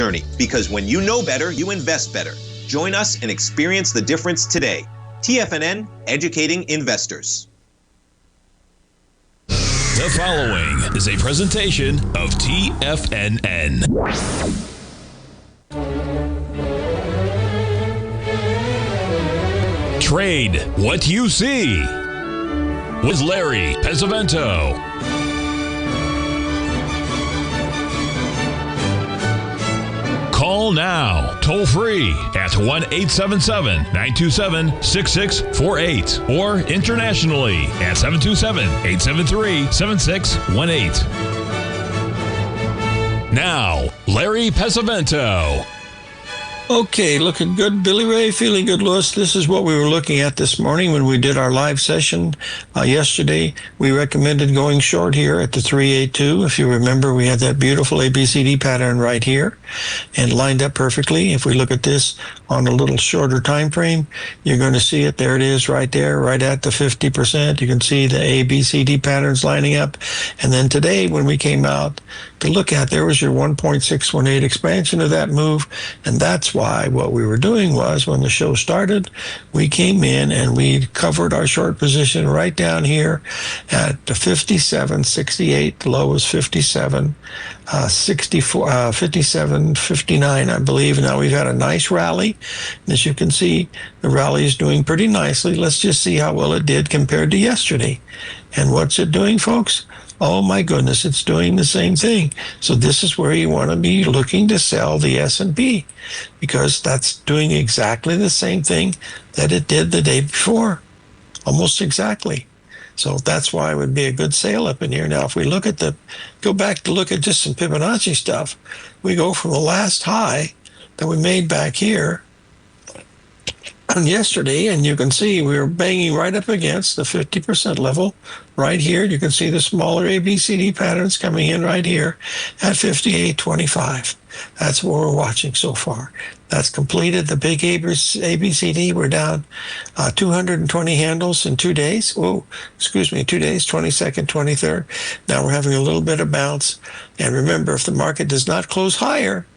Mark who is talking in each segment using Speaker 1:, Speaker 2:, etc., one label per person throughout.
Speaker 1: journey, because when you know better, you invest better. Join us and experience the difference today. TFNN, educating investors.
Speaker 2: The following is a presentation of TFNN. Trade what you see with Larry Pesavento. Call now, toll free at 1-877-927-6648 or internationally at 727-873-7618. Now, Larry Pesavento.
Speaker 3: Okay, looking good, Billy Ray, feeling good, Louis. This is what we were looking at this morning when we did our live session yesterday. We recommended going short here at the 382. If you remember, we had that beautiful ABCD pattern right here and lined up perfectly. If we look at this on a little shorter time frame, you're going to see it. There it is right there, right at the 50%. You can see the ABCD patterns lining up. And then today, when we came out to look at, there was your 1.618 expansion of that move, and that's why what we were doing was, when the show started, we came in and we covered our short position right down here at the 57.68. The low was 57.59, I believe. Now we've had a nice rally. As you can see, the rally is doing pretty nicely. Let's just see how well it did compared to yesterday. And what's it doing, folks? Oh my goodness, it's doing the same thing. So this is where you want to be looking to sell the S&P, because that's doing exactly the same thing that it did the day before, almost exactly. So that's why it would be a good sale up in here. Now, if we look at go back to look at just some Fibonacci stuff, we go from the last high that we made back here on yesterday, and you can see we were banging right up against the 50% level right here. You can see the smaller ABCD patterns coming in right here at 58.25. That's what we're watching so far. That's completed the big ABCD. We're down 220 handles in 2 days. 2 days, 22nd, 23rd. Now we're having a little bit of bounce. And remember, if the market does not close higher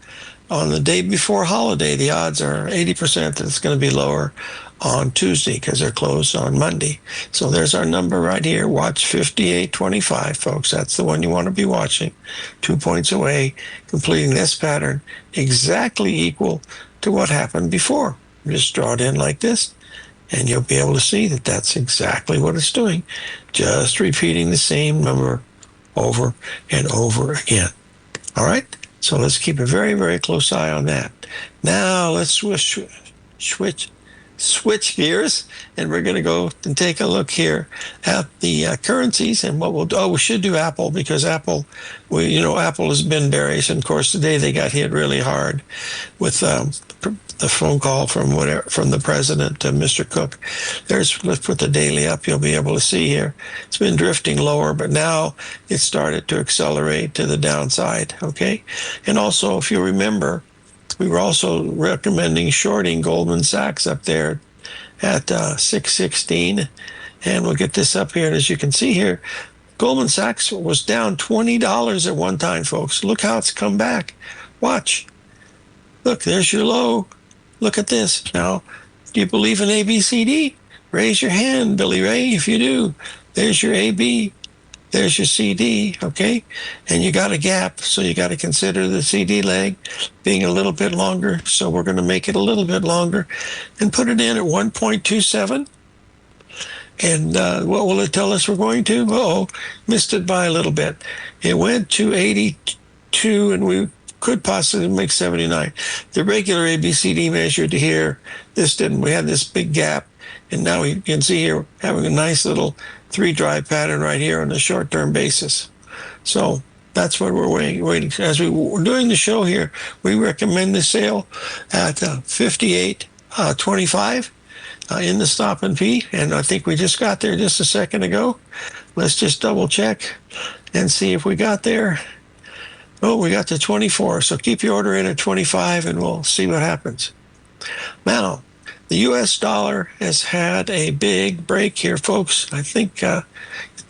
Speaker 3: on the day before holiday, the odds are 80% that it's going to be lower on Tuesday because they're closed on Monday. So there's our number right here. Watch 58.25, folks. That's the one you want to be watching. 2 points away, completing this pattern exactly equal to what happened before. Just draw it in like this, and you'll be able to see that that's exactly what it's doing. Just repeating the same number over and over again. All right? So let's keep a very, very close eye on that. Now let's switch gears, and we're going to go and take a look here at the currencies. And what we'll do, we should do Apple, because Apple has been bearish. And of course, today they got hit really hard with the phone call from the president, Mr. Cook. Let's put the daily up. You'll be able to see here. It's been drifting lower, but now it started to accelerate to the downside. Okay, and also, if you remember, we were also recommending shorting Goldman Sachs up there at 616, and we'll get this up here. And as you can see here, Goldman Sachs was down $20 at one time, folks. Look how it's come back. Watch. Look, there's your low. Look at this. Now, do you believe in ABCD? Raise your hand, Billy Ray, if you do. There's your AB. There's your CD, okay? And you got a gap, so you got to consider the CD leg being a little bit longer. So we're going to make it a little bit longer and put it in at 1.27. And what will it tell us we're going to? Oh, missed it by a little bit. It went to 82, and we could possibly make 79. The regular ABCD measured here, this didn't. We had this big gap, and now you can see here having a nice little 3-drive pattern right here on a short-term basis. So that's what we're waiting. As we were doing the show here, we recommend the sale at 58.25 in the stop and P, and I think we just got there just a second ago. Let's just double check and see if we got there. Oh, we got to 24, so keep your order in at 25 and we'll see what happens. Now, the U.S. dollar has had a big break here, folks. I think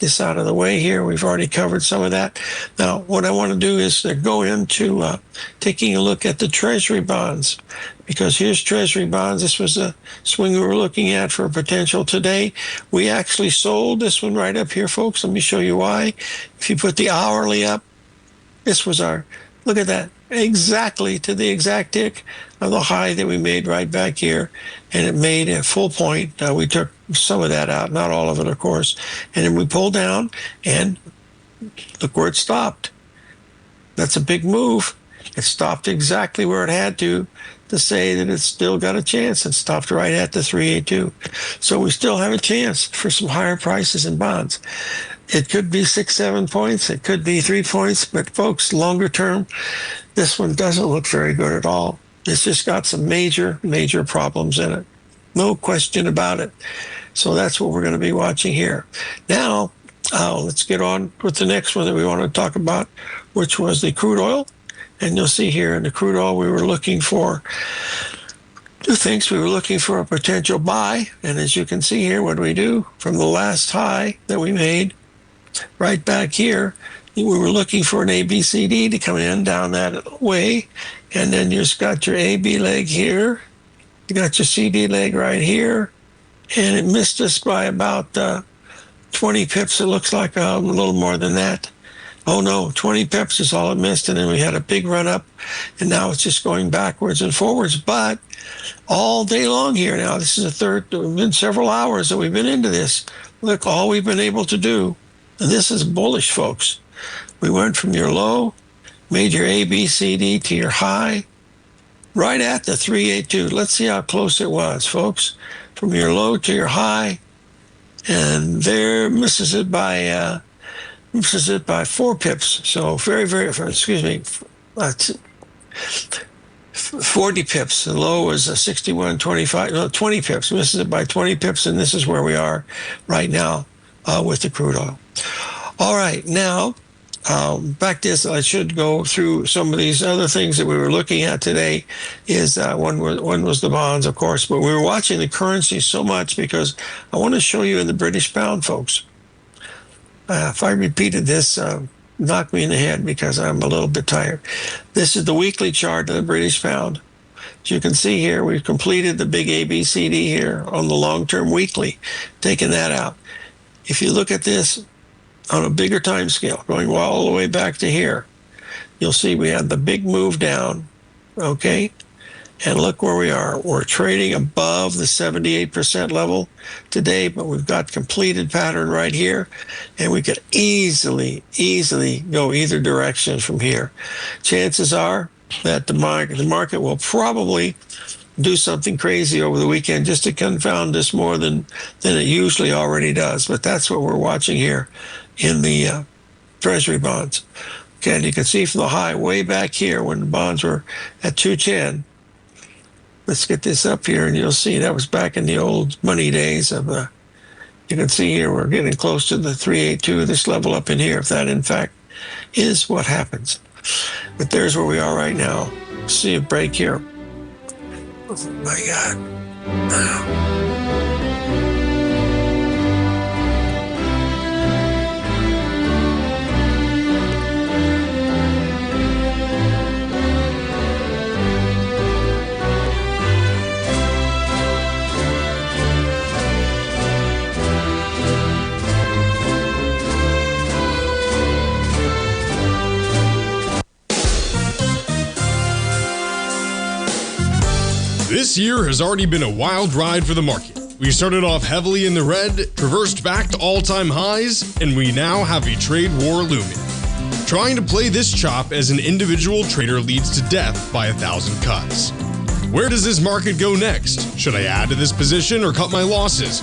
Speaker 3: this out of the way here. We've already covered some of that. Now, what I want to do is go into taking a look at the Treasury bonds, because here's Treasury bonds. This was a swing we were looking at for potential today. We actually sold this one right up here, folks. Let me show you why. If you put the hourly up, this was our, look at that, exactly to the exact tick of the high that we made right back here, and it made a full point. We took some of that out, not all of it, of course, and then we pulled down, and look where it stopped. That's a big move. It stopped exactly where it had to say that it's still got a chance, and stopped right at the 382. So we still have a chance for some higher prices in bonds. It could be 6-7 points. It could be 3 points. But folks, longer term, this one doesn't look very good at all. It's just got some major, major problems in it. No question about it. So that's what we're going to be watching here. Now, let's get on with the next one that we want to talk about, which was the crude oil. And you'll see here in the crude oil, we were looking for two things. We were looking for a potential buy. And as you can see here, what do we do? From the last high that we made right back here, we were looking for an ABCD to come in down that way. And then you've got your AB leg here. You got your CD leg right here. And it missed us by about 20 pips. It looks like a little more than that. Oh no, 20 pips is all it missed. And then we had a big run up. And now it's just going backwards and forwards. But all day long here now, this is it's been several hours that we've been into this. Look, all we've been able to do, and this is bullish, folks. We went from your low, made your ABCD to your high, right at the 382. Let's see how close it was, folks. From your low to your high, and there misses it by 4 pips. So very, excuse me, 40 pips. The low was 61.25. No, 20 pips. Misses it by 20 pips, and this is where we are right now with the crude oil. All right, now back to this. I should go through some of these other things that we were looking at today. Is one was the bonds, of course, but we were watching the currency so much because I want to show you in the British pound, folks. If I repeated this, knock me in the head because I'm a little bit tired. This is the weekly chart of the British pound. As you can see here, we've completed the big ABCD here on the long-term weekly, taking that out. If you look at this on a bigger time scale, going all the way back to here, you'll see we had the big move down, okay? And look where we are. We're trading above the 78% level today, but we've got completed pattern right here, and we could easily go either direction from here. Chances are that the market will probably do something crazy over the weekend just to confound us more than it usually already does. But that's what we're watching here in the Treasury bonds. Okay, and you can see from the high way back here when the bonds were at 210. Let's get this up here, and you'll see that was back in the old money days of you can see here we're getting close to the 382, this level up in here, if that in fact is what happens. But there's where we are right now. See a break here. Oh my God.
Speaker 4: This year has already been a wild ride for the market. We started off heavily in the red, traversed back to all-time highs, and we now have a trade war looming. Trying to play this chop as an individual trader leads to death by 1,000 cuts. Where does this market go next? Should I add to this position or cut my losses?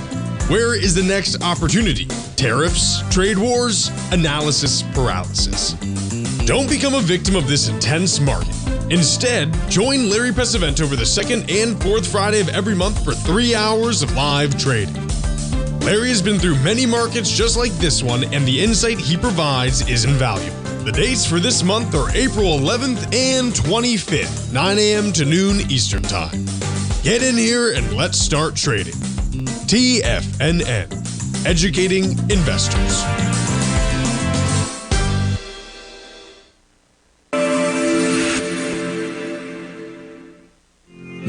Speaker 4: Where is the next opportunity? Tariffs, trade wars, analysis paralysis. Don't become a victim of this intense market. Instead, join Larry Pesavento over the second and fourth Friday of every month for 3 hours of live trading. Larry has been through many markets just like this one, and the insight he provides is invaluable. The dates for this month are April 11th and 25th, 9 a.m. to noon Eastern Time. Get in here and let's start trading. TFNN, educating investors.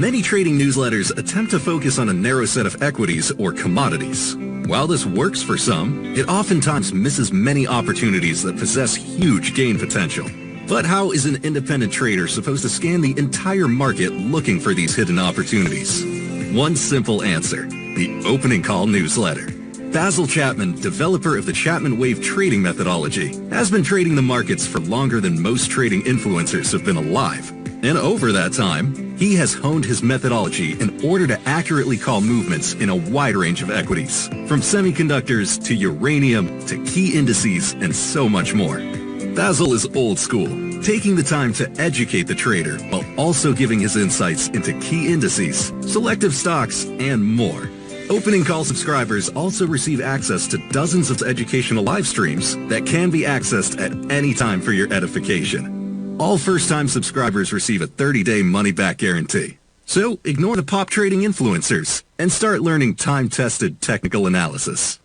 Speaker 5: Many trading newsletters attempt to focus on a narrow set of equities or commodities. While this works for some, it oftentimes misses many opportunities that possess huge gain potential. But how is an independent trader supposed to scan the entire market looking for these hidden opportunities? One simple answer: the opening call newsletter. Basil Chapman, developer of the Chapman Wave trading methodology, has been trading the markets for longer than most trading influencers have been alive. And over that time, he has honed his methodology in order to accurately call movements in a wide range of equities, from semiconductors to uranium to key indices and so much more. Basil is old school, taking the time to educate the trader while also giving his insights into key indices, selective stocks, and more. Opening call subscribers also receive access to dozens of educational live streams that can be accessed at any time for your edification. All first-time subscribers receive a 30-day money-back guarantee. So ignore the pop trading influencers and start learning time-tested technical analysis.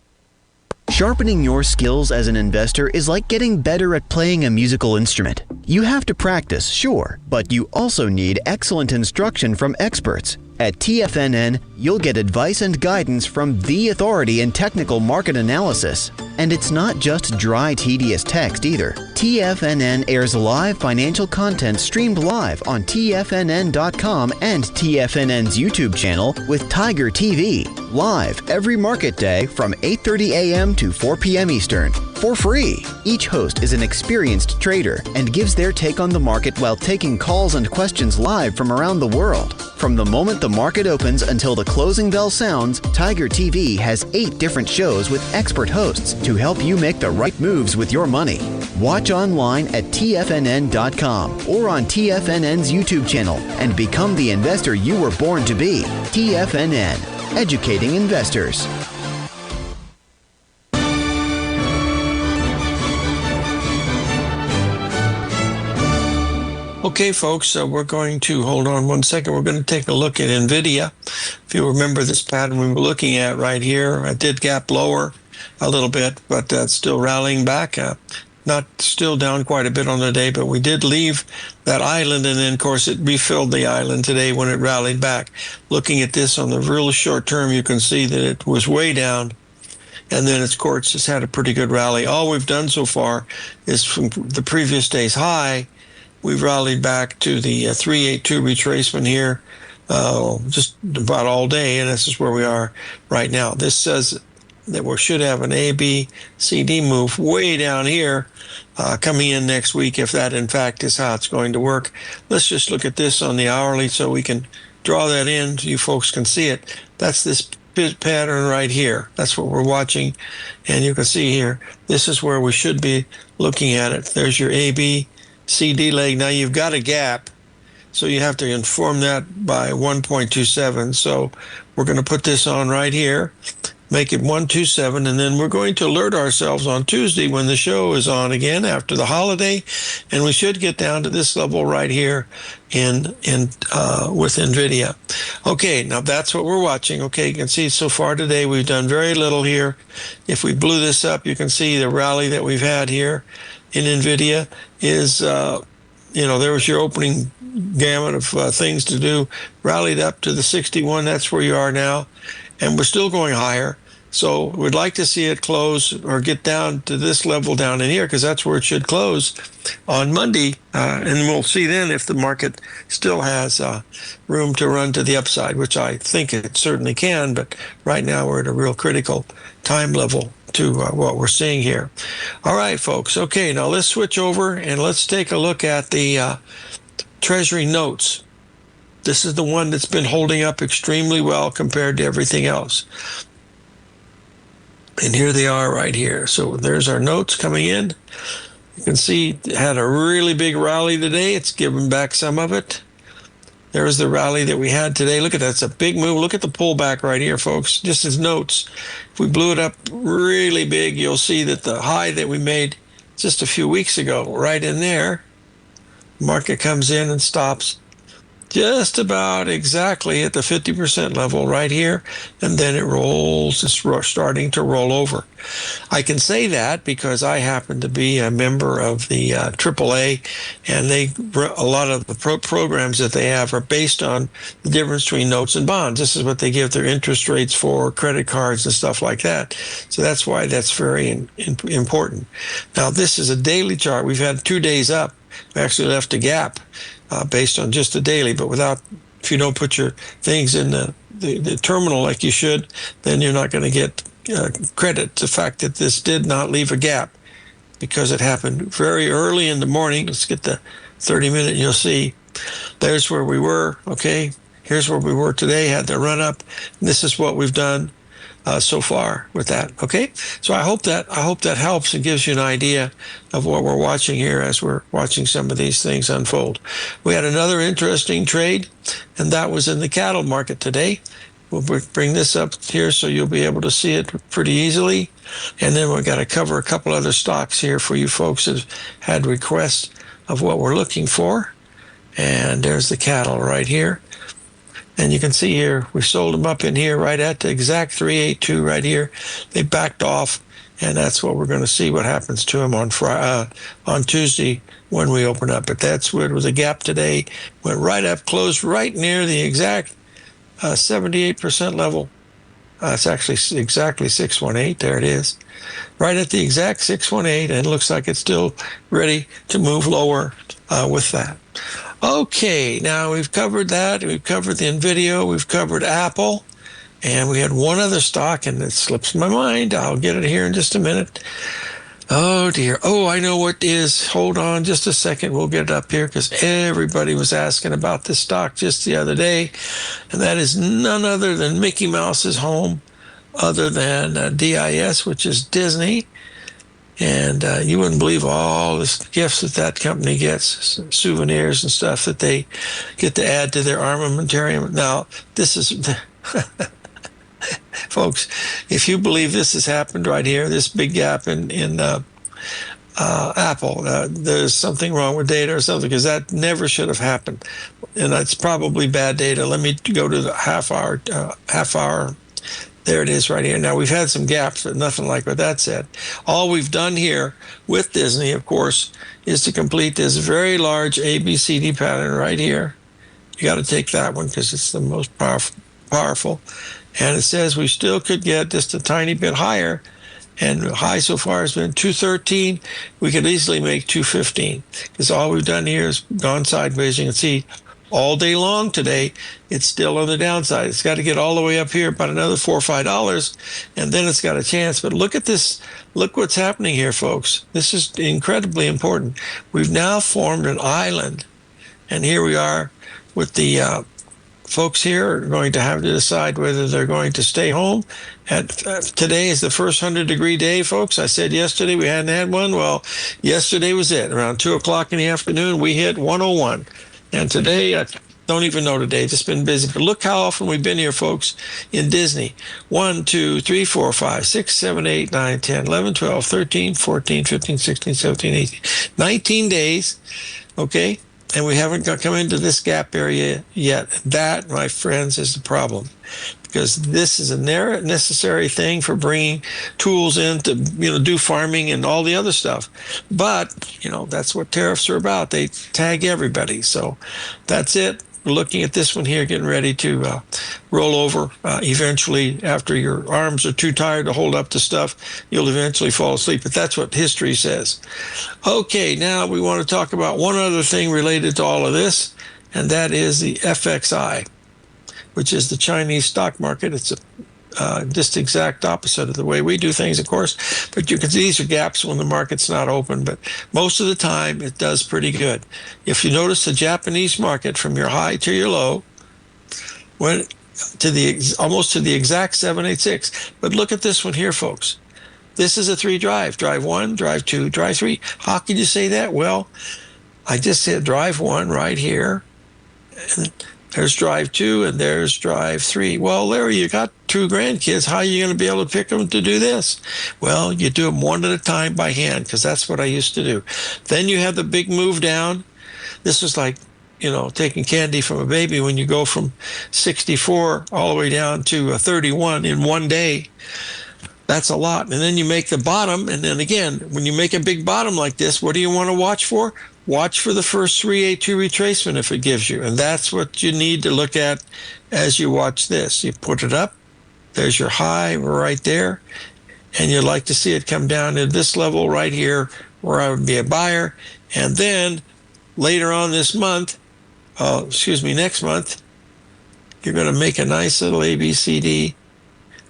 Speaker 6: Sharpening your skills as an investor is like getting better at playing a musical instrument. You have to practice, sure, but you also need excellent instruction from experts. At TFNN, you'll get advice and guidance from the authority in technical market analysis. And it's not just dry, tedious text either. TFNN airs live financial content streamed live on TFNN.com and TFNN's YouTube channel with Tiger TV, live every market day from 8:30 a.m. to 4 p.m. Eastern, for free. Each host is an experienced trader and gives their take on the market while taking calls and questions live from around the world. From the moment the market opens until the closing bell sounds, Tiger TV has 8 different shows with expert hosts to help you make the right moves with your money. Watch online at TFNN.com or on TFNN's YouTube channel and become the investor you were born to be. TFNN, educating investors.
Speaker 3: Okay, folks, we're going to hold on one second. We're going to take a look at NVIDIA. If you remember this pattern we were looking at right here, I did gap lower a little bit, but still rallying back. Not still down quite a bit on the day, but we did leave that island, and then, of course, it refilled the island today when it rallied back. Looking at this on the real short term, you can see that it was way down. And then, of course, it's had a pretty good rally. All we've done so far is from the previous day's high, we've rallied back to the 382 retracement here just about all day, and this is where we are right now. This says that we should have an A, B, C, D move way down here coming in next week, if that, in fact, is how it's going to work. Let's just look at this on the hourly so we can draw that in so you folks can see it. That's this pattern right here. That's what we're watching, and you can see here, this is where we should be looking at it. There's your A, B, CD leg. Now you've got a gap, so you have to inform that by 1.27. So we're going to put this on right here, make it 127, and then we're going to alert ourselves on Tuesday when the show is on again after the holiday, and we should get down to this level right here with NVIDIA. Okay, now that's what we're watching. Okay, you can see so far today we've done very little here. If we blew this up, you can see the rally that we've had here in NVIDIA is, there was your opening gamut of things to do, rallied up to the 61. That's where you are now, and we're still going higher. So we'd like to see it close or get down to this level down in here, because that's where it should close on Monday, and we'll see then if the market still has room to run to the upside, which I think it certainly can, but right now we're at a real critical time level to what we're seeing here. All right, folks. Okay, now let's switch over and let's take a look at the Treasury notes. This is the one that's been holding up extremely well compared to everything else. And here they are right here. So there's our notes coming in. You can see it had a really big rally today. It's given back some of it. There's the rally that we had today. Look at that. It's a big move. Look at the pullback right here, folks. Just as notes. If we blew it up really big, you'll see that the high that we made just a few weeks ago, right in there, market comes in and stops just about exactly at the 50% level right here, and then it rolls. It's starting to roll over. I can say that because I happen to be a member of the AAA, and a lot of the programs that they have are based on the difference between notes and bonds. This is what they give their interest rates for credit cards and stuff like that. So that's why that's very important. Now, this is a daily chart. We've had 2 days up. We actually left a gap based on just the daily, but if you don't put your things in the terminal like you should, then you're not going to get credit. The fact that this did not leave a gap because it happened very early in the morning. Let's get the 30-minute, you'll see. There's where we were, okay? Here's where we were today, had the run up. And this is what we've done so far with that, okay? So I hope that helps and gives you an idea of what we're watching here as we're watching some of these things unfold. We had another interesting trade, and that was in the cattle market today. We'll bring this up here so you'll be able to see it pretty easily. And then we've got to cover a couple other stocks here for you folks that had requests of what we're looking for. And there's the cattle right here. And you can see here, we sold them up in here right at the exact 382 right here. They backed off, and that's what we're going to see what happens to them on Tuesday when we open up. But that's where it was a gap today. Went right up, closed right near the exact 78% level. It's actually exactly 618. There it is. Right at the exact 618, and it looks like it's still ready to move lower with that. Okay, now we've covered that. We've covered the NVIDIA. We've covered Apple. And we had one other stock, and it slips my mind. I'll get it here in just a minute. Oh, dear. Oh, I know what it is. Hold on just a second. We'll get it up here because everybody was asking about this stock just the other day. And that is none other than Mickey Mouse's home, other than DIS, which is Disney. And you wouldn't believe all the gifts that company gets, souvenirs and stuff that they get to add to their armamentarium. Now, this is, folks, if you believe this has happened right here, this big gap in Apple, there's something wrong with data or something, because that never should have happened. And that's probably bad data. Let me go to the half hour. There it is right here. Now, we've had some gaps, but nothing like what that said. All we've done here with Disney, of course, is to complete this very large ABCD pattern right here. You got to take that one because it's the most powerful. And it says we still could get just a tiny bit higher. And the high so far has been 213. We could easily make 215 because all we've done here is gone sideways. You can see all day long today, it's still on the downside. It's got to get all the way up here, about another $4 or $5, and then it's got a chance. But look at this. Look what's happening here, folks. This is incredibly important. We've now formed an island, and here we are with the folks here are going to have to decide whether they're going to stay home. Today is the first 100-degree day, folks. I said yesterday we hadn't had one. Well, yesterday was it. Around 2 o'clock in the afternoon, we hit 101. And today, I don't even know today, just been busy. But look how often we've been here, folks, in Disney. 1, 2, 3, 4, 5, 6, 7, 8, 9, 10, 11, 12, 13, 14, 15, 16, 17, 18. 19 days, okay? And we haven't come into this gap area yet. That, my friends, is the problem. Because this is a necessary thing for bringing tools in to, do farming and all the other stuff. But, that's what tariffs are about. They tag everybody. So that's it. We're looking at this one here, getting ready to roll over. Eventually, after your arms are too tired to hold up the stuff, you'll eventually fall asleep. But that's what history says. Okay, now we want to talk about one other thing related to all of this, and that is the FXI, which is the Chinese stock market. It's just exact opposite of the way we do things, of course. But you can see these are gaps when the market's not open. But most of the time, it does pretty good. If you notice the Japanese market from your high to your low went to almost to the exact 786. But look at this one here, folks. This is a 3 drive. Drive 1, drive 2, drive 3. How can you say that? Well, I just said drive 1 right here. And there's drive 2 and there's drive 3. Well, Larry, you got 2 grandkids. How are you going to be able to pick them to do this? Well, you do them one at a time by hand, because that's what I used to do. Then you have the big move down. This was like taking candy from a baby when you go from 64 all the way down to 31 in one day. That's a lot. And then you make the bottom. And then again, when you make a big bottom like this, what do you want to watch for? Watch for the first 382 retracement if it gives you. And that's what you need to look at as you watch this. You put it up. There's your high right there. And you'd like to see it come down to this level right here where I would be a buyer. And then later on this month, next month, you're going to make a nice little ABCD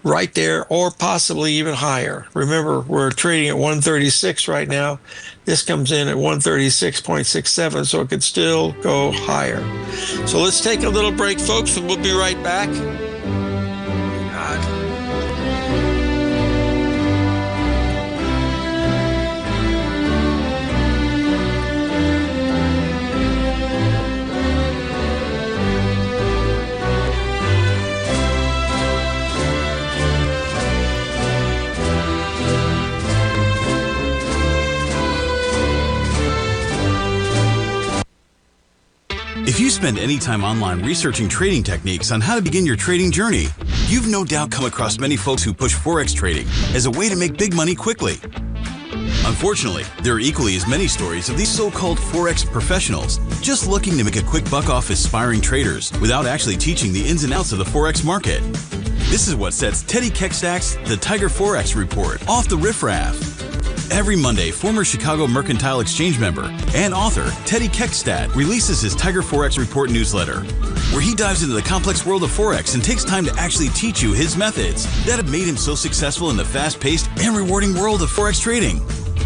Speaker 3: right there, or possibly even higher. Remember, we're trading at 136 right now. This comes in at 136.67, so it could still go higher. So let's take a little break, folks, and we'll be right back.
Speaker 7: If you spend any time online researching trading techniques on how to begin your trading journey, you've no doubt come across many folks who push Forex trading as a way to make big money quickly. Unfortunately, there are equally as many stories of these so-called Forex professionals just looking to make a quick buck off aspiring traders without actually teaching the ins and outs of the Forex market. This is what sets Teddy Keckstack's The Tiger Forex Report off the riffraff. Every Monday, former Chicago Mercantile Exchange member and author Teddy Keckstack releases his Tiger Forex Report newsletter, where he dives into the complex world of Forex and takes time to actually teach you his methods that have made him so successful in the fast-paced and rewarding world of Forex trading.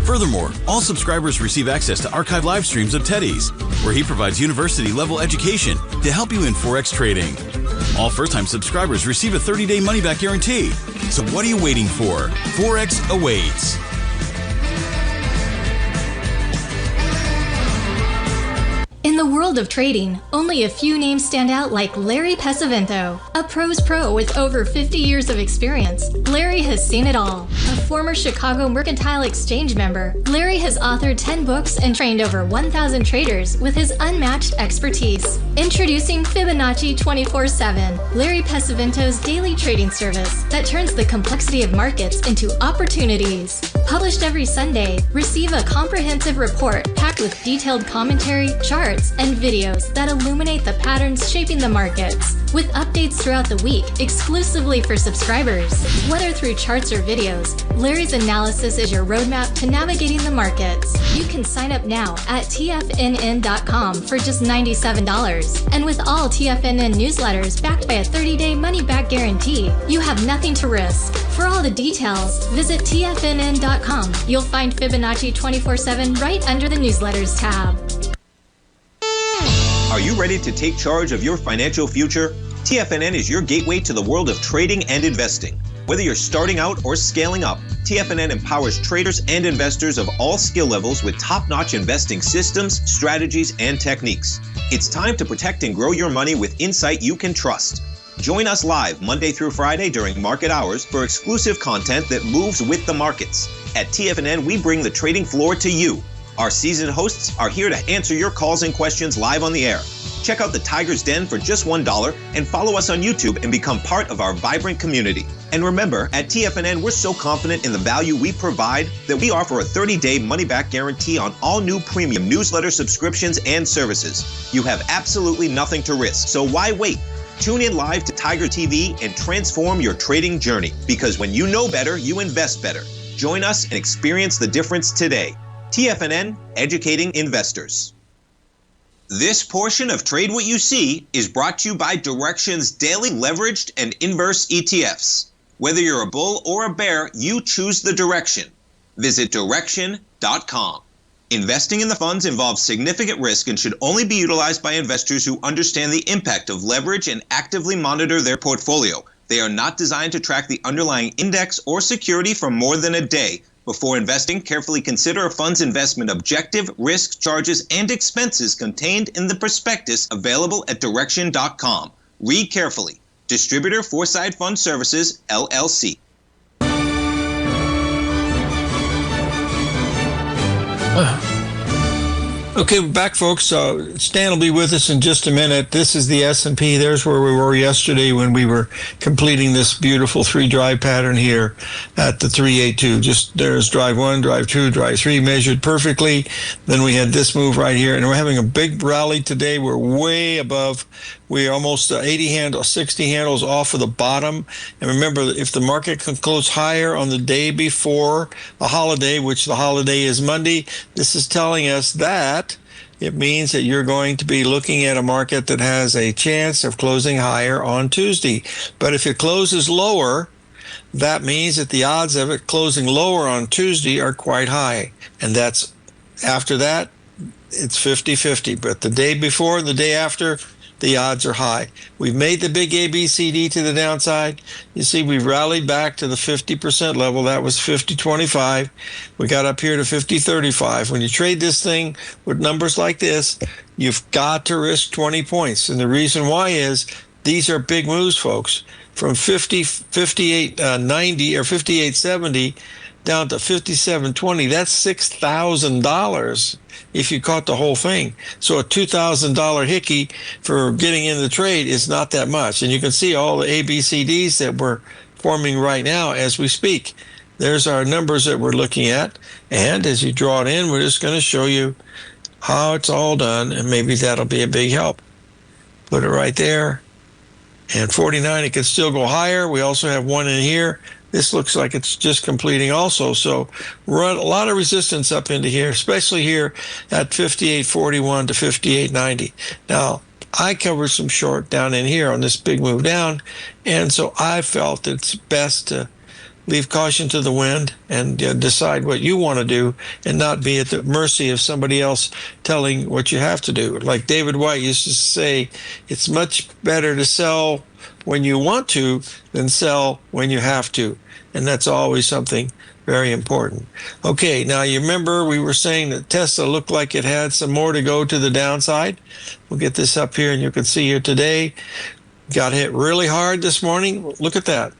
Speaker 7: Furthermore, all subscribers receive access to archived live streams of Teddy's, where he provides university-level education to help you in Forex trading. All first-time subscribers receive a 30-day money-back guarantee. So what are you waiting for? Forex awaits.
Speaker 8: In the world of trading, only a few names stand out like Larry Pesavento. A pro's pro with over 50 years of experience, Larry has seen it all. A former Chicago Mercantile Exchange member, Larry has authored 10 books and trained over 1,000 traders with his unmatched expertise. Introducing Fibonacci 24/7, Larry Pesavento's daily trading service that turns the complexity of markets into opportunities. Published every Sunday, receive a comprehensive report packed with detailed commentary, charts, and videos that illuminate the patterns shaping the markets, with updates throughout the week exclusively for subscribers. Whether through charts or videos, Larry's analysis is your roadmap to navigating the markets. You can sign up now at TFNN.com for just $97. And with all TFNN newsletters backed by a 30-day money-back guarantee, you have nothing to risk. For all the details, visit TFNN.com. You'll find Fibonacci 24/7 right under the newsletters tab.
Speaker 1: Are you ready to take charge of your financial future? TFNN is your gateway to the world of trading and investing. Whether you're starting out or scaling up, TFNN empowers traders and investors of all skill levels with top-notch investing systems, strategies, and techniques. It's time to protect and grow your money with insight you can trust. Join us live Monday through Friday during market hours for exclusive content that moves with the markets. At TFNN, we bring the trading floor to you. Our seasoned hosts are here to answer your calls and questions live on the air. Check out the Tiger's Den for just $1 and follow us on YouTube and become part of our vibrant community. And remember, at TFNN, we're so confident in the value we provide that we offer a 30-day money-back guarantee on all new premium newsletter subscriptions and services. You have absolutely nothing to risk, so why wait? Tune in live to Tiger TV and transform your trading journey, because when you know better, you invest better. Join us and experience the difference today. TFNN, educating investors. This portion of Trade What You See is brought to you by Direxion's daily leveraged and inverse ETFs. Whether you're a bull or a bear, you choose the direction. Visit Direxion.com. Investing in the funds involves significant risk and should only be utilized by investors who understand the impact of leverage and actively monitor their portfolio. They are not designed to track the underlying index or security for more than a day. Before investing, carefully consider a fund's investment objective, risk, charges, and expenses contained in the prospectus available at Direxion.com. Read carefully. Distributor Foreside Fund Services, LLC.
Speaker 3: Okay, we're back, folks. Stan will be with us in just a minute. This is the S&P. There's where we were yesterday when we were completing this beautiful 3-drive pattern here at the 382. Just there's drive 1, drive 2, drive 3 measured perfectly. Then we had this move right here, and we're having a big rally today. We're way above. We're almost 60 handles off of the bottom. And remember, if the market can close higher on the day before a holiday, which the holiday is Monday, this is telling us that it means that you're going to be looking at a market that has a chance of closing higher on Tuesday. But if it closes lower, that means that the odds of it closing lower on Tuesday are quite high. And that's after that, it's 50-50. But the day before and the day after, the odds are high. We've made the big ABCD to the downside. You see, we rallied back to the 50% level. That was 50-25. We got up here to 50-35. When you trade this thing with numbers like this, you've got to risk 20 points. And the reason why is these are big moves, folks. From 58.90 or 58.70 down to 57.20. That's $6,000 if you caught the whole thing. So a $2,000 hickey for getting in the trade is not that much. And you can see all the ABCDs that we're forming right now as we speak. There's our numbers that we're looking at. And as you draw it in, we're just going to show you how it's all done, and maybe that'll be a big help. Put it right there. And 49, it could still go higher. We also have one in here. This looks like it's just completing also. So run a lot of resistance up into here, especially here at 58.41 to 58.90. Now, I covered some short down in here on this big move down, and so I felt it's best to leave caution to the wind and decide what you want to do and not be at the mercy of somebody else telling what you have to do. Like David White used to say, it's much better to sell when you want to than sell when you have to. And that's always something very important. Okay, now you remember we were saying that Tesla looked like it had some more to go to the downside. We'll get this up here, and you can see here today, got hit really hard this morning. Look at that.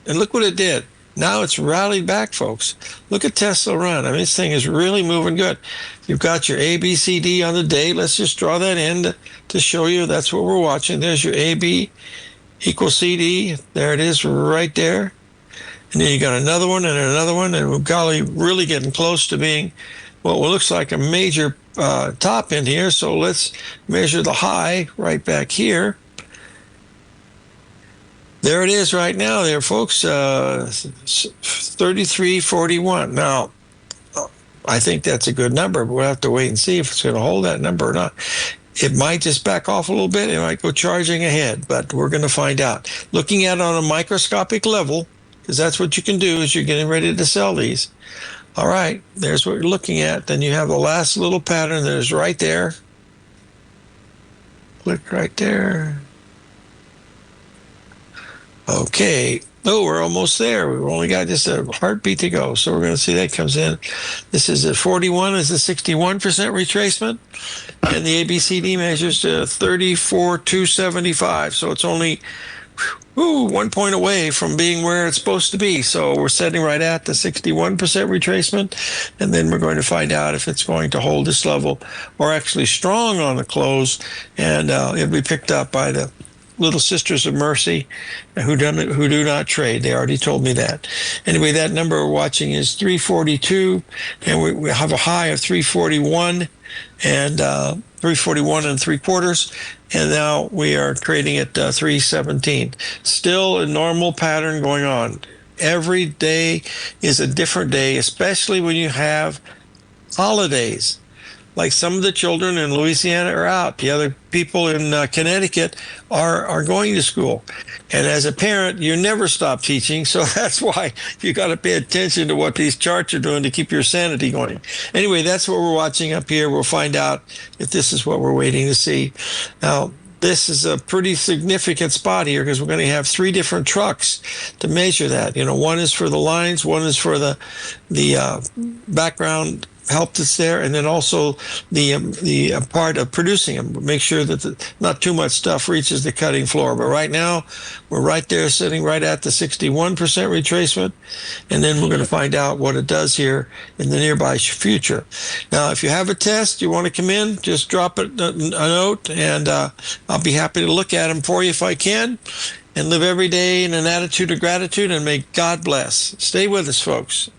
Speaker 3: And look what it did. Now it's rallied back, folks. Look at Tesla run. I mean, this thing is really moving good. You've got your ABCD on the day. Let's just draw that in to show you that's what we're watching. There's your AB equals CD. There it is right there. And then you got another one and another one. And we're golly, really getting close to being what looks like a major top in here. So let's measure the high right back here. There it is right now there, folks, 33.41. Now, I think that's a good number, but we'll have to wait and see if it's going to hold that number or not. It might just back off a little bit. It might go charging ahead, but we're going to find out. Looking at it on a microscopic level, because that's what you can do as you're getting ready to sell these. All right, there's what you're looking at. Then you have the last little pattern that is right there. Click right there. Okay. Oh, we're almost there. We've only got just a heartbeat to go. So we're going to see that comes in. This is at 41 is the 61% retracement. And the ABCD measures to 34,275. So it's only 1 point away from being where it's supposed to be. So we're sitting right at the 61% retracement. And then we're going to find out if it's going to hold this level or actually strong on the close. And it'll be picked up by the Little Sisters of Mercy who do not trade. They already told me that. Anyway, that number we're watching is 342, and we have a high of 341 and 341 and 3/4, and now we are trading at 317. Still a normal pattern going on. Every day is a different day, especially when you have holidays. Like some of the children in Louisiana are out. The other people in Connecticut are going to school. And as a parent, you never stop teaching. So that's why you got to pay attention to what these charts are doing to keep your sanity going. Anyway, that's what we're watching up here. We'll find out if this is what we're waiting to see. Now, this is a pretty significant spot here because we're going to have 3 different trucks to measure that. You know, one is for the lines, one is for the background help that's there, and then also the part of producing them. Make sure that not too much stuff reaches the cutting floor. But right now, we're right there, sitting right at the 61% retracement, and then we're going to find out what it does here in the nearby future. Now, if you have a test, you want to come in, just drop it a note, and I'll be happy to look at them for you if I can, and live every day in an attitude of gratitude, and may God bless. Stay with us, folks.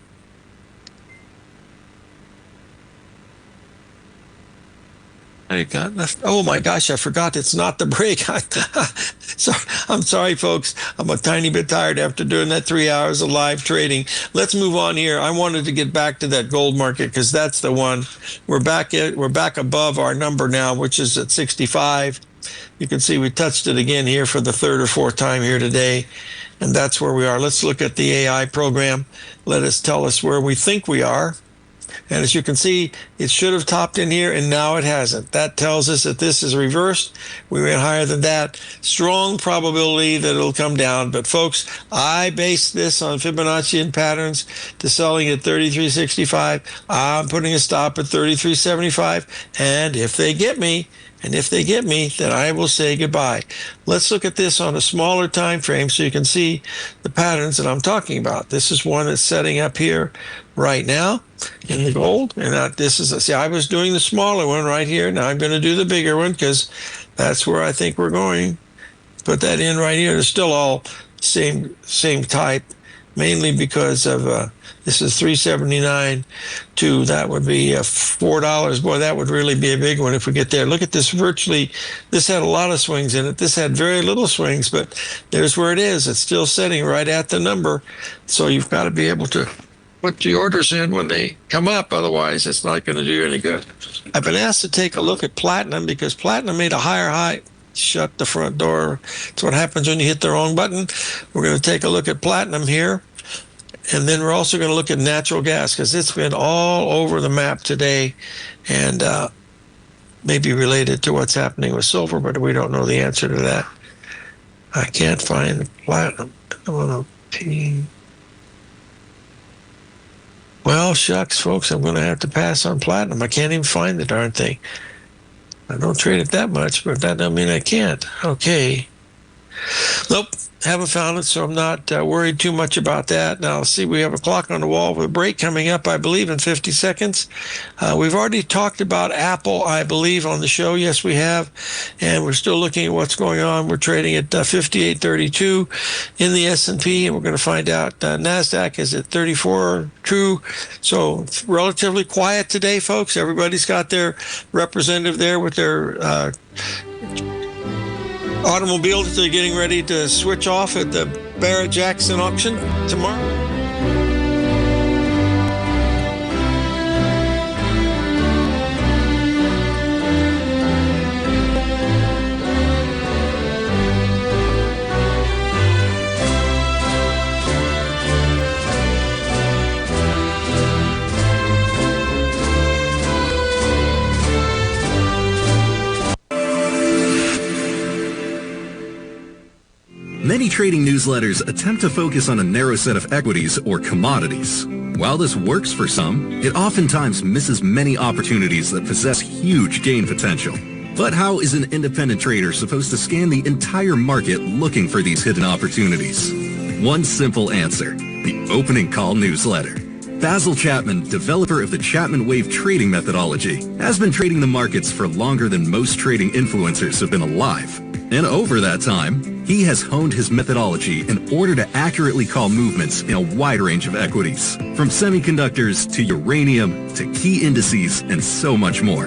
Speaker 3: Oh my gosh, I forgot it's not the break. So I'm sorry, folks. I'm a tiny bit tired after doing that 3 hours of live trading. Let's move on here. I wanted to get back to that gold market because that's the one. We're back above our number now, which is at 65. You can see we touched it again here for the third or fourth time here today, and that's where we are. Let's look at the AI program. Let us tell us where we think we are. And as you can see, it should have topped in here, and now it hasn't. That tells us that this is reversed. We went higher than that. Strong probability that it'll come down. But folks, I base this on Fibonacci and patterns to selling at 33.65. I'm putting a stop at 33.75. And if they get me, then I will say goodbye. Let's look at this on a smaller time frame so you can see the patterns that I'm talking about. This is one that's setting up here right now in the gold. And this is, see, I was doing the smaller one right here. Now I'm going to do the bigger one because that's where I think we're going. Put that in right here. They're still all same type, mainly because of this is 379 to that would be $4. Boy, that would really be a big one if we get there. Look at this. Virtually, this had a lot of swings in it. This had very little swings, but there's where it is. It's still sitting right at the number. So you've got to be able to put the orders in when they come up. Otherwise, it's not going to do any good. I've been asked to take a look at platinum because platinum made a higher high. Shut the front door. That's what happens when you hit the wrong button. We're going to take a look at platinum here. And then we're also going to look at natural gas because it's been all over the map today and maybe related to what's happening with silver, but we don't know the answer to that. I can't find the platinum. Well, shucks, folks, I'm going to have to pass on platinum. I can't even find the darn thing. I don't trade it that much, but that doesn't mean I can't. Okay. Nope, haven't found it, so I'm not worried too much about that. Now, see, we have a clock on the wall with a break coming up, I believe, in 50 seconds. We've already talked about Apple, I believe, on the show. Yes, we have. And we're still looking at what's going on. We're trading at 58.32 in the S&P, and we're going to find out NASDAQ is at 34 true. So it's relatively quiet today, folks. Everybody's got their representative there with their automobile that they're getting ready to switch off at the Barrett-Jackson auction tomorrow.
Speaker 5: Many trading newsletters attempt to focus on a narrow set of equities or commodities. While this works for some, it oftentimes misses many opportunities that possess huge gain potential. But how is an independent trader supposed to scan the entire market looking for these hidden opportunities? One simple answer: the opening call newsletter. Basil Chapman, developer of the Chapman Wave trading methodology, has been trading the markets for longer than most trading influencers have been alive. And over that time, he has honed his methodology in order to accurately call movements in a wide range of equities, from semiconductors to uranium to key indices and so much more.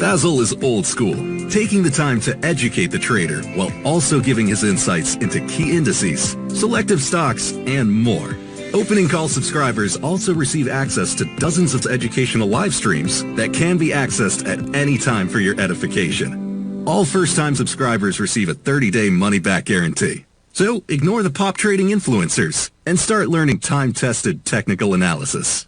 Speaker 5: Basil is old school, taking the time to educate the trader while also giving his insights into key indices, selective stocks, and more. Opening call subscribers also receive access to dozens of educational live streams that can be accessed at any time for your edification. All first-time subscribers receive a 30-day money-back guarantee. So ignore the pop trading influencers and start learning time-tested technical analysis.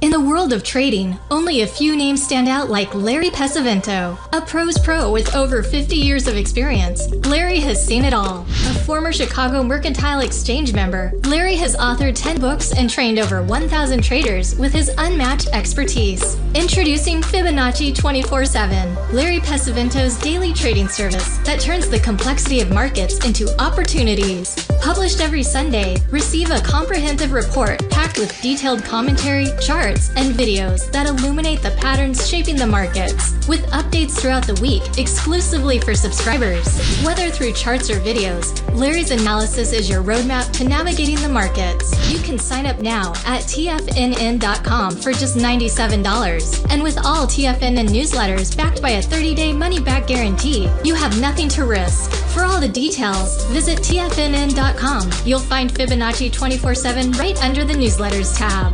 Speaker 8: In the world of trading, only a few names stand out like Larry Pesavento, a pro's pro with over 50 years of experience. Larry has seen it all. A former Chicago Mercantile Exchange member, Larry has authored 10 books and trained over 1,000 traders with his unmatched expertise. Introducing Fibonacci 24/7, Larry Pesavento's daily trading service that turns the complexity of markets into opportunities. Published every Sunday, receive a comprehensive report packed with detailed commentary, charts, and videos that illuminate the patterns shaping the markets, with updates throughout the week exclusively for subscribers. Whether through charts or videos, Larry's analysis is your roadmap to navigating the markets. You can sign up now at TFNN.com for just $97. And with all TFNN newsletters backed by a 30-day money-back guarantee, you have nothing to risk. For all the details, visit TFNN.com. You'll find Fibonacci 24/7 right under the newsletters tab.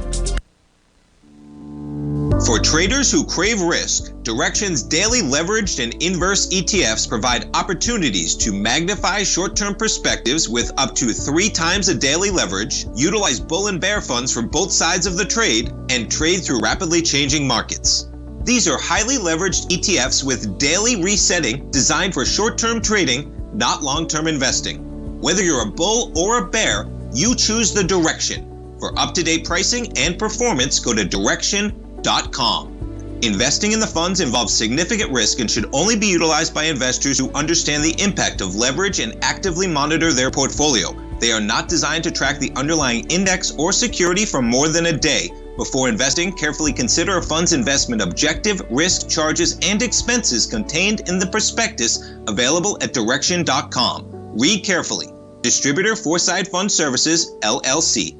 Speaker 1: For traders who crave risk, Direxion's daily leveraged and inverse ETFs provide opportunities to magnify short-term perspectives with up to 3 times a daily leverage, utilize bull and bear funds from both sides of the trade, and trade through rapidly changing markets. These are highly leveraged ETFs with daily resetting designed for short-term trading, not long-term investing. Whether you're a bull or a bear, you choose the Direxion. For up-to-date pricing and performance, go to Direxion.com. Investing in the funds involves significant risk and should only be utilized by investors who understand the impact of leverage and actively monitor their portfolio. They are not designed to track the underlying index or security for more than a day. Before investing, carefully consider a fund's investment objective, risk, charges, and expenses contained in the prospectus available at Direxion.com. Read carefully. Distributor Foreside Fund Services, LLC.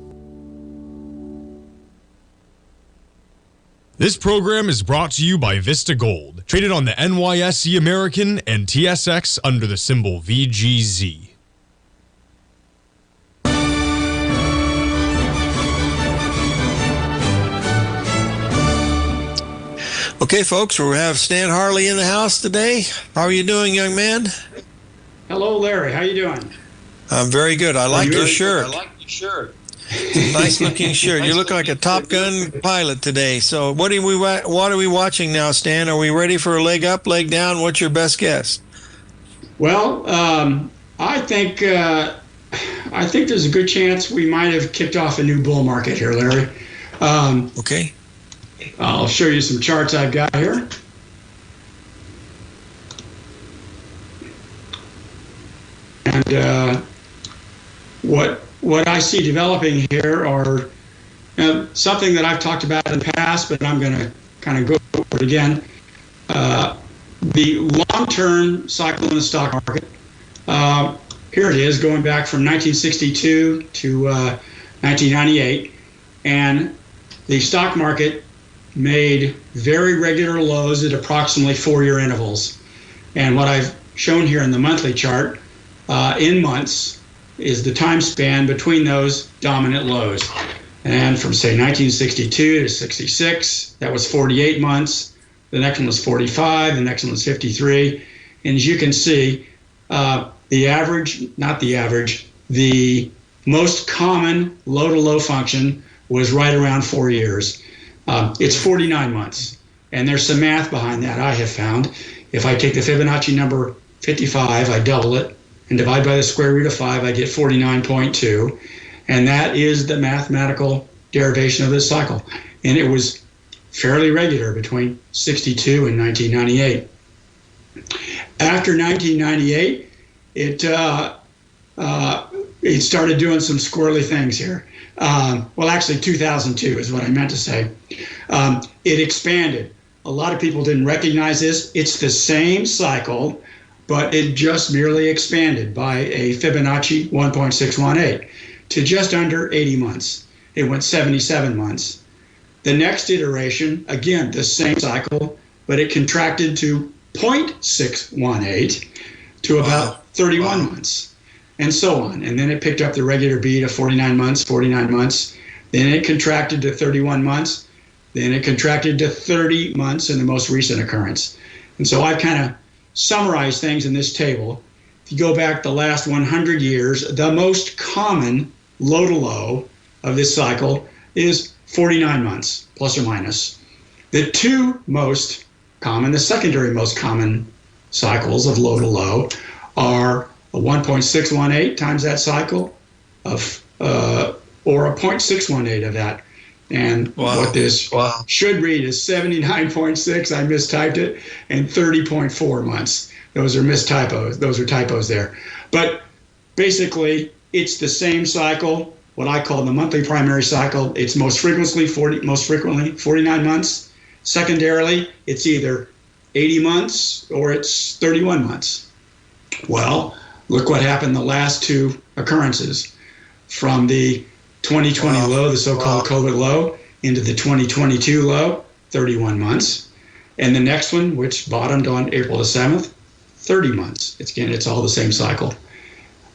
Speaker 4: This program is brought to you by Vista Gold, traded on the NYSE American and TSX under the symbol VGZ.
Speaker 3: Okay, folks, we have Stan Harley in the house today. How are you doing, young man?
Speaker 9: Hello, Larry. How you doing?
Speaker 3: I'm very good. I like your shirt. Nice looking shirt. You look like a Top Gun pilot today. So what are we watching now, Stan? Are we ready for a leg up, leg down? What's your best guess?
Speaker 9: Well, I think there's a good chance we might have kicked off a new bull market here, Larry.
Speaker 3: Okay.
Speaker 9: I'll show you some charts I've got here. And what I see developing here are something that I've talked about in the past, but I'm going to kind of go over it again. The long-term cycle in the stock market. Here it is, going back from 1962 to 1998, and the stock market made very regular lows at approximately 4-year intervals. And what I've shown here in the monthly chart in months is the time span between those dominant lows. And from, say, 1962 to 66, that was 48 months. The next one was 45. The next one was 53. And as you can see, the most common low-to-low function was right around 4 years. It's 49 months. And there's some math behind that I have found. If I take the Fibonacci number 55, I double it, and divide by the square root of 5, I get 49.2. And that is the mathematical derivation of this cycle. And it was fairly regular between 62 and 1998. After 1998, it started doing some squirrely things here. Well, actually, 2002 is what I meant to say. It expanded. A lot of people didn't recognize this. It's the same cycle, but it just merely expanded by a Fibonacci 1.618 to just under 80 months. It went 77 months. The next iteration, again, the same cycle, but it contracted to 0.618 to about 31 months, and so on. And then it picked up the regular beat of 49 months. Then it contracted to 31 months. Then it contracted to 30 months in the most recent occurrence. And so I've kind of summarized things in this table. If you go back the last 100 years, the most common low-to-low of this cycle is 49 months, plus or minus. The two most common, the secondary most common cycles of low-to-low are a 1.618 times that cycle of, or a 0.618 of that. And what this should read is 79.6. I mistyped it, and 30.4 months. Those are mistypos. Those are typos there. But basically, it's the same cycle, what I call the monthly primary cycle. It's most frequently 49 months. Secondarily, it's either 80 months or it's 31 months. Well, look what happened the last two occurrences. From the 2020 low, the so-called COVID low, into the 2022 low, 31 months. And the next one, which bottomed on April the 7th, 30 months. It's all the same cycle.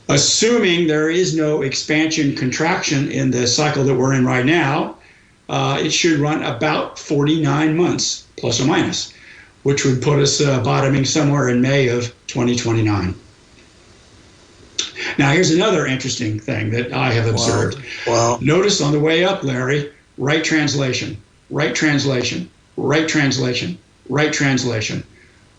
Speaker 9: Assuming there is no expansion contraction in the cycle that we're in right now, it should run about 49 months, plus or minus, which would put us bottoming somewhere in May of 2029. Now, here's another interesting thing that I have observed. Notice on the way up, Larry, right translation, right translation, right translation, right translation.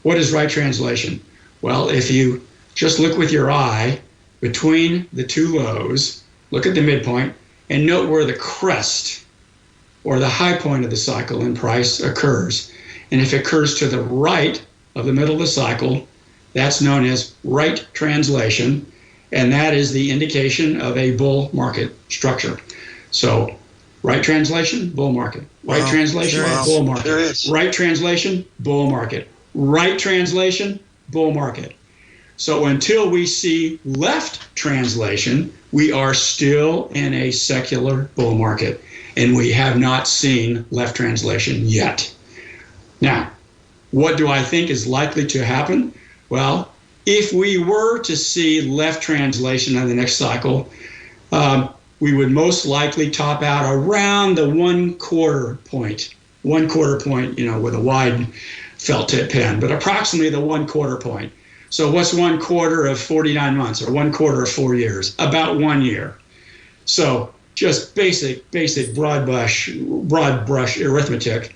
Speaker 9: What is right translation? Well, if you just look with your eye between the two lows, look at the midpoint, and note where the crest or the high point of the cycle in price occurs. And if it occurs to the right of the middle of the cycle, that's known as right translation, and that is the indication of a bull market structure. So, right translation, bull market. Right translation, bull market. Right translation, bull market. Right translation, bull market. So until we see left translation, we are still in a secular bull market, and we have not seen left translation yet. Now, what do I think is likely to happen? Well, if we were to see left translation on the next cycle, we would most likely top out around the 1/4 point. 1/4 point, with a wide felt tip pen, but approximately the 1/4 point. So what's 1/4 of 49 months, or 1/4 of 4 years? About 1 year. So just basic broad brush arithmetic.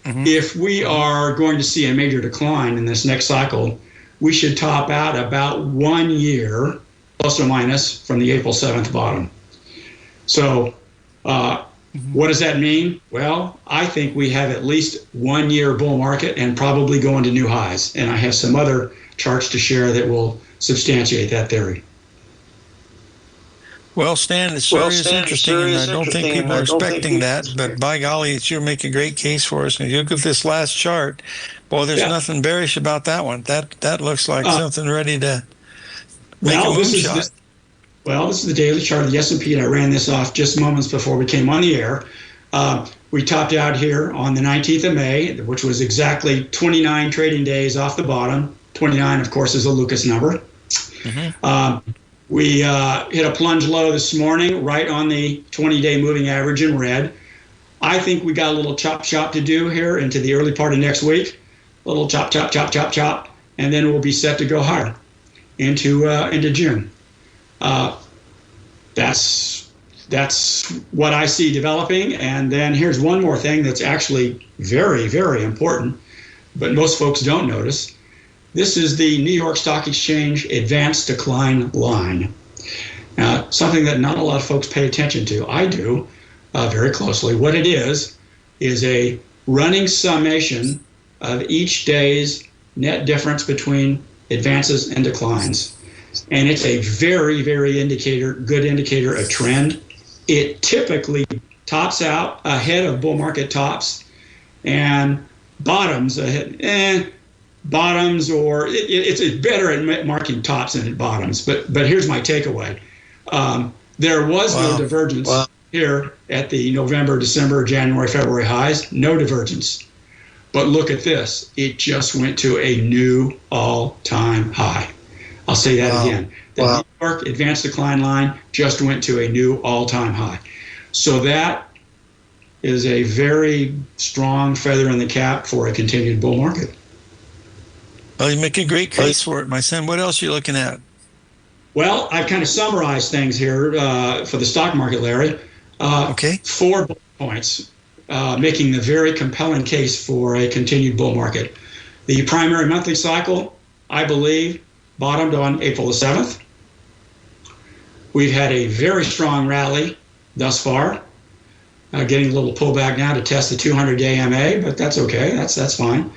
Speaker 9: If we are going to see a major decline in this next cycle, we should top out about 1 year, plus or minus, from the April 7th bottom. So what does that mean? Well, I think we have at least 1 year bull market and probably going to new highs. And I have some other charts to share that will substantiate that theory.
Speaker 3: Well, Stan, it sure is interesting, and I don't think people are expecting that, but by golly, it sure make a great case for us. And if you look at this last chart, boy, there's nothing bearish about that one. That looks like something ready to make a moonshot.
Speaker 9: This is the daily chart of the S&P, and I ran this off just moments before we came on the air. We topped out here on the 19th of May, which was exactly 29 trading days off the bottom. 29, of course, is a Lucas number. We hit a plunge low this morning, right on the 20-day moving average in red. I think we got a little chop to do here into the early part of next week. A little chop, and then we'll be set to go higher into June. That's what I see developing. And then here's one more thing that's actually very, very important, but most folks don't notice. This is the New York Stock Exchange advanced decline line. Something that not a lot of folks pay attention to. I do very closely. What it is a running summation of each day's net difference between advances and declines. And it's a very, very good indicator of trend. It typically tops out ahead of bull market tops and bottoms ahead. Or it's better at marking tops than at bottoms. But here's my takeaway. There was no divergence here at the November, December, January, February highs. No divergence. But look at this. It just went to a new all-time high. I'll say that again. The New York advanced decline line just went to a new all-time high. So that is a very strong feather in the cap for a continued bull market.
Speaker 3: Well, you make a great case for it, my son. What else are you looking at?
Speaker 9: Well, I've kind of summarized things here for the stock market, Larry. 4 bullet points making the very compelling case for a continued bull market. The primary monthly cycle, I believe, bottomed on April the 7th. We've had a very strong rally thus far, getting a little pullback now to test the 200-day MA, but that's okay. That's fine.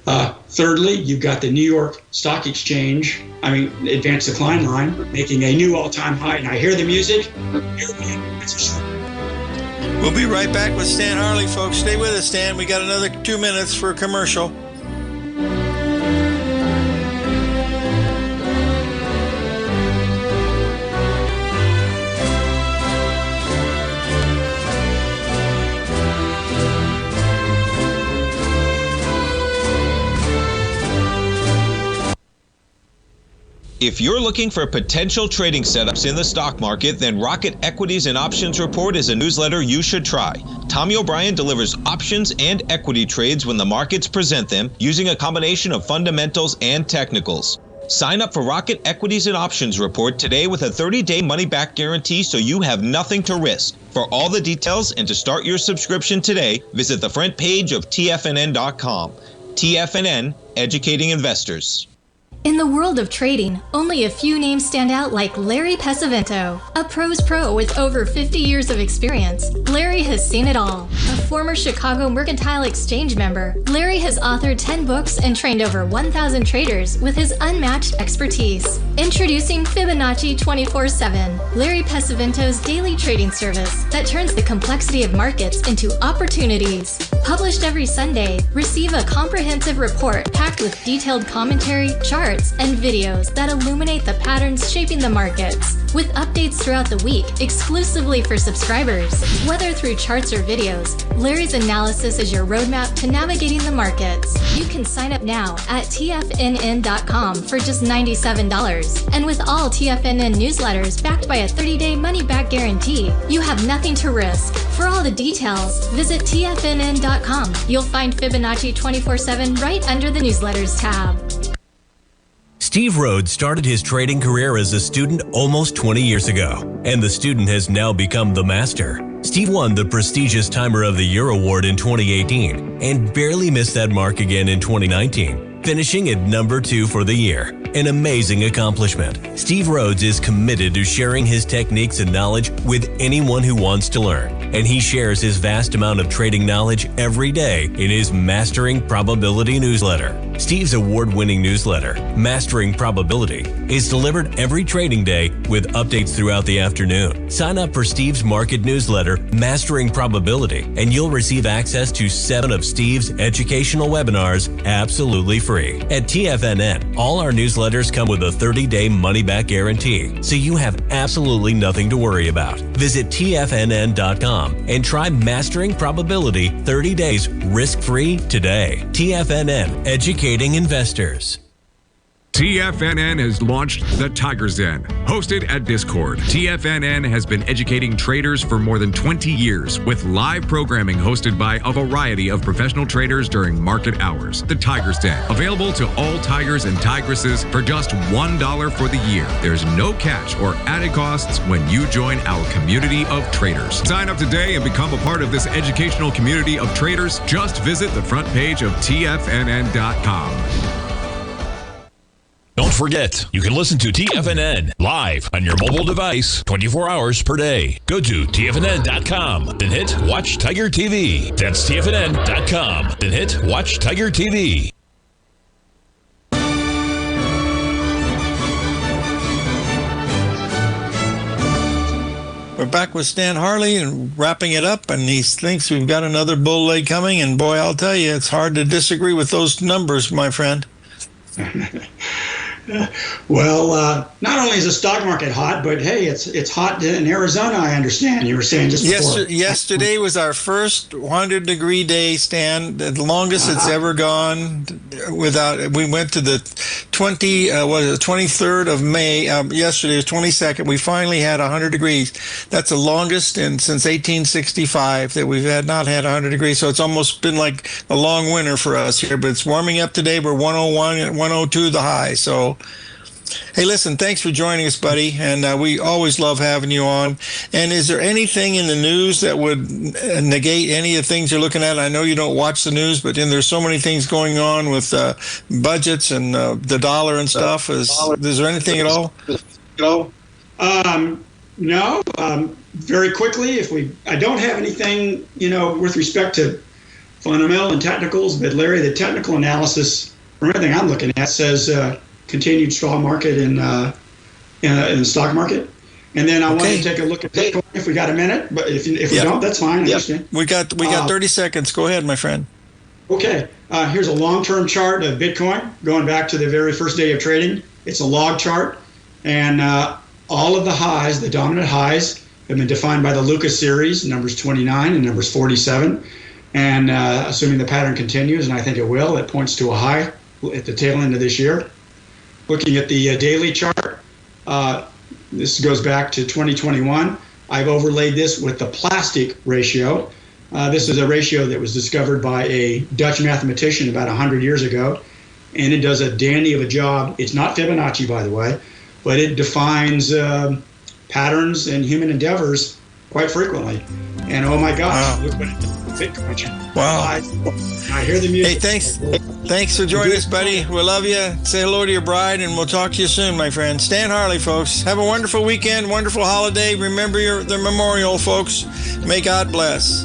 Speaker 9: Thirdly, you've got the New York Stock Exchange, advanced decline line, making a new all-time high. And I hear the music.
Speaker 3: We'll be right back with Stan Harley, folks. Stay with us, Stan. We got another 2 minutes for a commercial.
Speaker 1: If you're looking for potential trading setups in the stock market, then Rocket Equities and Options Report is a newsletter you should try. Tommy O'Brien delivers options and equity trades when the markets present them, using a combination of fundamentals and technicals. Sign up for Rocket Equities and Options Report today with a 30-day money-back guarantee, so you have nothing to risk. For all the details and to start your subscription today, visit the front page of TFNN.com. TFNN, educating investors.
Speaker 8: In the world of trading, only a few names stand out like Larry Pesavento, a pro's pro with over 50 years of experience. Larry has seen it all. A former Chicago Mercantile Exchange member, Larry has authored 10 books and trained over 1,000 traders with his unmatched expertise. Introducing Fibonacci 24/7, Larry Pesavento's daily trading service that turns the complexity of markets into opportunities. Published every Sunday, receive a comprehensive report packed with detailed commentary, charts, and videos that illuminate the patterns shaping the markets, with updates throughout the week exclusively for subscribers. Whether through charts or videos, Larry's analysis is your roadmap to navigating the markets. You can sign up now at TFNN.com for just $97. And with all TFNN newsletters backed by a 30-day money-back guarantee, you have nothing to risk. For all the details, visit TFNN.com. You'll find Fibonacci 24/7 right under the newsletters tab.
Speaker 10: Steve Rhodes started his trading career as a student almost 20 years ago, and the student has now become the master. Steve won the prestigious Timer of the Year award in 2018 and barely missed that mark again in 2019, finishing at number 2 for the year. An amazing accomplishment. Steve Rhodes is committed to sharing his techniques and knowledge with anyone who wants to learn, and he shares his vast amount of trading knowledge every day in his Mastering Probability newsletter. Steve's award-winning newsletter, Mastering Probability, is delivered every trading day with updates throughout the afternoon. Sign up for Steve's market newsletter, Mastering Probability, and you'll receive access to 7 of Steve's educational webinars absolutely free. At TFNN, all our newsletters come with a 30-day money-back guarantee, so you have absolutely nothing to worry about. Visit TFNN.com and try Mastering Probability 30 days risk-free today. TFNN, educating investors.
Speaker 11: TFNN has launched the Tiger's Den, hosted at Discord. TFNN has been educating traders for more than 20 years with live programming hosted by a variety of professional traders during market hours. The Tiger's Den, available to all tigers and tigresses for just $1 for the year. There's no catch or added costs when you join our community of traders. Sign up today and become a part of this educational community of traders. Just visit the front page of TFNN.com.
Speaker 2: Don't forget, you can listen to TFNN live on your mobile device 24 hours per day. Go to TFNN.com, then hit Watch Tiger TV. That's TFNN.com, then hit Watch Tiger TV.
Speaker 3: We're back with Stan Harley and wrapping it up, and he thinks we've got another bull leg coming, and boy, I'll tell you, it's hard to disagree with those numbers, my friend.
Speaker 9: Well, not only is the stock market hot, but hey, it's hot in Arizona, I understand. You were saying just before.
Speaker 3: Yesterday was our first 100-degree day, Stan, the longest it's ever gone without. We went to the 23rd of May. Yesterday was 22nd. We finally had 100 degrees. That's the longest since 1865 that we've not had 100 degrees. So it's almost been like a long winter for us here. But it's warming up today. We're 101 and 102 the high. So Hey, listen, thanks for joining us, buddy. And we always love having you on. And is there anything in the news that would negate any of the things you're looking at? I know you don't watch the news, but there's so many things going on with budgets and the dollar and stuff. Is there anything at all?
Speaker 9: No. Very quickly, I don't have anything, with respect to fundamental and technicals, but Larry, the technical analysis from everything I'm looking at says continued strong market in the stock market. And then I want to take a look at Bitcoin if we got a minute, but if we don't, that's fine. I understand.
Speaker 3: We got 30 seconds. Go ahead, my friend.
Speaker 9: Okay. Here's a long-term chart of Bitcoin going back to the very first day of trading. It's a log chart, and all of the highs, the dominant highs, have been defined by the Lucas series, numbers 29 and numbers 47. And assuming the pattern continues, and I think it will, it points to a high at the tail end of this year. Looking at the daily chart, this goes back to 2021. I've overlaid this with the plastic ratio. This is a ratio that was discovered by a Dutch mathematician about 100 years ago, and it does a dandy of a job. It's not Fibonacci, by the way, but it defines patterns in human endeavors quite frequently. And oh my gosh, look what it does.
Speaker 3: Wow.
Speaker 9: I hear the music.
Speaker 3: Hey, thanks for joining us, buddy. We love you. Say hello to your bride, and we'll talk to you soon, my friend. Stan Harley, folks. Have a wonderful weekend, wonderful holiday. Remember the memorial, folks. May God bless.